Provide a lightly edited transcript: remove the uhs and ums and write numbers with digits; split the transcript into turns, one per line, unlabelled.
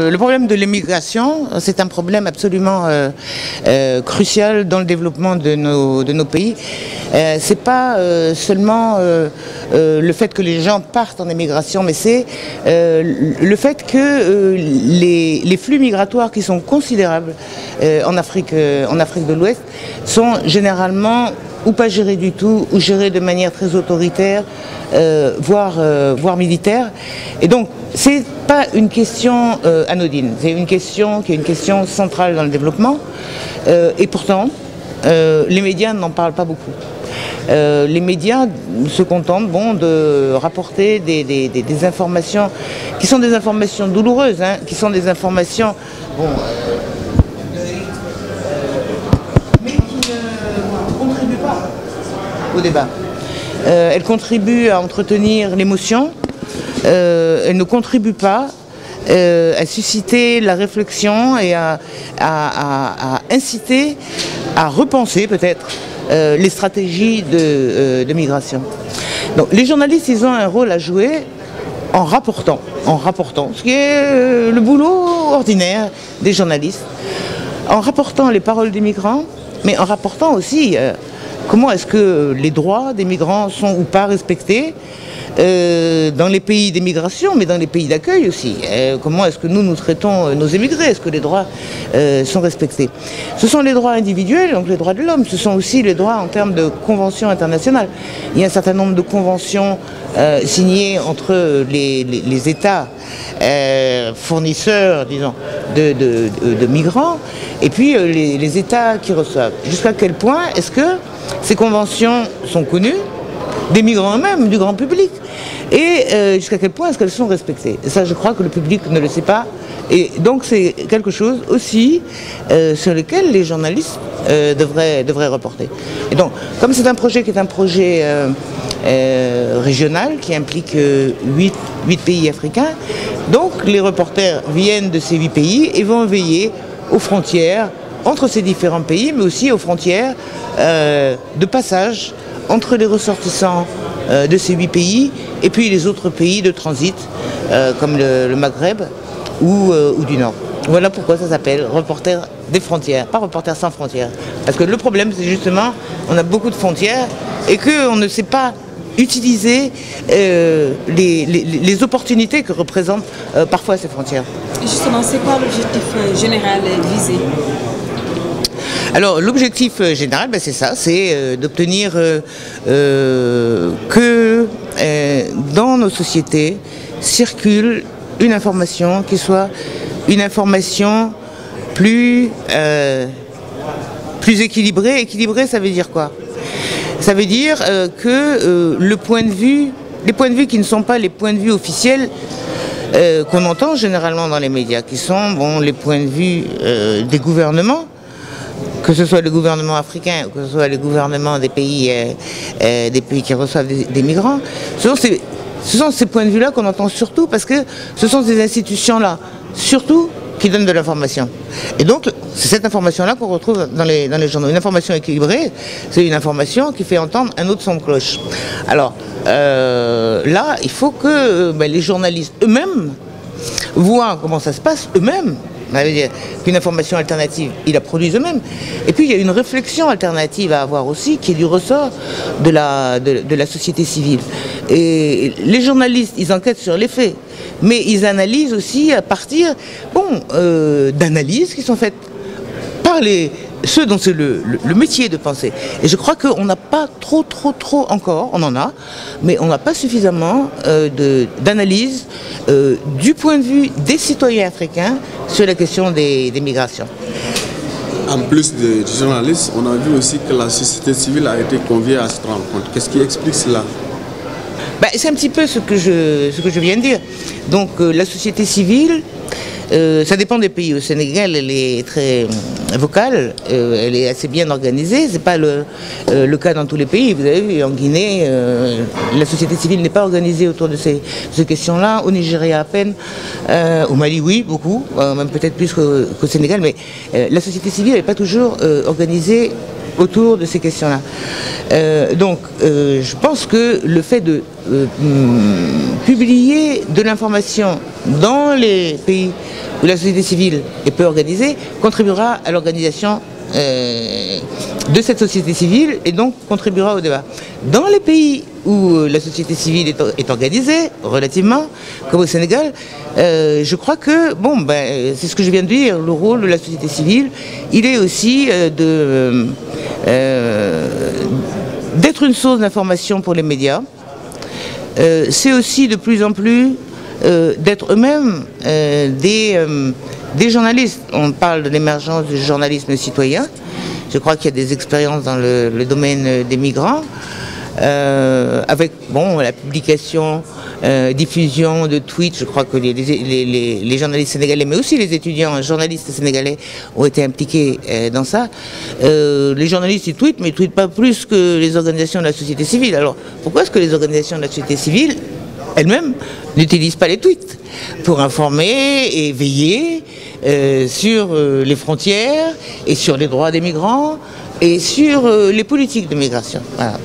le problème de l'immigration, c'est un problème absolument crucial dans le développement de nos pays. C'est pas seulement le fait que les gens partent en émigration, mais c'est le fait que les flux migratoires qui sont considérables en Afrique de l'Ouest sont généralement ou pas gérés du tout, ou gérés de manière très autoritaire, voire militaire. Et donc, c'est pas une question anodine, c'est une question qui est une question centrale dans le développement. Et pourtant, les médias n'en parlent pas beaucoup. Les médias se contentent de rapporter des informations qui sont des informations douloureuses, hein, qui sont des informations mais qui ne contribuent pas au débat. Elles contribuent à entretenir l'émotion, elles ne contribuent pas à susciter la réflexion et à inciter à repenser peut-être les stratégies de migration. Donc les journalistes, ils ont un rôle à jouer en rapportant, ce qui est le boulot ordinaire des journalistes, en rapportant les paroles des migrants, mais en rapportant aussi comment est-ce que les droits des migrants sont ou pas respectés dans les pays d'émigration, mais dans les pays d'accueil aussi. Comment est-ce que nous traitons nos émigrés? Est-ce que les droits sont respectés? Ce sont les droits individuels, donc les droits de l'homme. Ce sont aussi les droits en termes de conventions internationales. Il y a un certain nombre de conventions signées entre les États fournisseurs, disons, de migrants, et puis les États qui reçoivent. Jusqu'à quel point est-ce que ces conventions sont connues des migrants eux-mêmes, du grand public, et jusqu'à quel point est-ce qu'elles sont respectées? Et ça, je crois que le public ne le sait pas, et donc c'est quelque chose aussi sur lequel les journalistes devraient reporter. Et donc, comme c'est un projet qui est un projet régional, qui implique 8 pays africains, donc les reporters viennent de ces 8 pays et vont veiller aux frontières entre ces différents pays, mais aussi aux frontières de passage entre les ressortissants de ces 8 pays et puis les autres pays de transit, comme le Maghreb ou du Nord. Voilà pourquoi ça s'appelle Reporters des frontières, pas Reporters sans frontières. Parce que le problème, c'est justement, on a beaucoup de frontières et qu'on ne sait pas utiliser les opportunités que représentent parfois ces frontières.
Et justement, c'est quoi l'objectif général visé?
Alors l'objectif général, c'est ça, c'est d'obtenir que dans nos sociétés circule une information qui soit une information plus équilibrée. Équilibrée, ça veut dire quoi? Ça veut dire que les points de vue qui ne sont pas les points de vue officiels qu'on entend généralement dans les médias, qui sont les points de vue des gouvernements, que ce soit le gouvernement africain ou que ce soit le gouvernement des pays qui reçoivent des migrants, ce sont ces points de vue-là qu'on entend surtout parce que ce sont ces institutions-là, surtout, qui donnent de l'information. Et donc, c'est cette information-là qu'on retrouve dans les journaux. Une information équilibrée, c'est une information qui fait entendre un autre son de cloche. Alors, là, il faut que les journalistes eux-mêmes voient comment ça se passe eux-mêmes. Ça veut dire qu'une information alternative, ils la produisent eux-mêmes. Et puis il y a une réflexion alternative à avoir aussi qui est du ressort de la société civile. Et les journalistes, ils enquêtent sur les faits, mais ils analysent aussi à partir d'analyses qui sont faites par ceux dont c'est le métier de penser. Et je crois qu'on n'a pas trop encore, on en a, mais on n'a pas suffisamment d'analyse du point de vue des citoyens africains sur la question des migrations.
En plus des journalistes, on a vu aussi que la société civile a été conviée à cette rencontre. Qu'est-ce qui explique cela?
C'est un petit peu ce que je viens de dire. Donc la société civile, ça dépend des pays. Au Sénégal, elle est très vocale, elle est assez bien organisée. Ce n'est pas le cas dans tous les pays. Vous avez vu, en Guinée, la société civile n'est pas organisée autour de ces questions-là. Au Nigeria, à peine. Au Mali, oui, beaucoup, même peut-être plus qu'au Sénégal. Mais la société civile n'est pas toujours organisée autour de ces questions-là. Donc, je pense que le fait de publier de l'information dans les pays où la société civile est peu organisée contribuera à l'organisation de cette société civile et donc contribuera au débat. Dans les pays où la société civile est organisée, relativement, comme au Sénégal, je crois que, c'est ce que je viens de dire, le rôle de la société civile, il est aussi d'être une source d'information pour les médias. C'est aussi de plus en plus d'être eux-mêmes des journalistes. On parle de l'émergence du journalisme citoyen. Je crois qu'il y a des expériences dans le domaine des migrants, avec la publication, diffusion de tweets. Je crois que les journalistes sénégalais, mais aussi les étudiants journalistes sénégalais ont été impliqués dans ça. Les journalistes, ils tweetent, mais ils ne tweetent pas plus que les organisations de la société civile. Alors, pourquoi est-ce que les organisations de la société civile elles-mêmes n'utilisent pas les tweets pour informer et veiller sur les frontières et sur les droits des migrants et sur les politiques de migration. Voilà.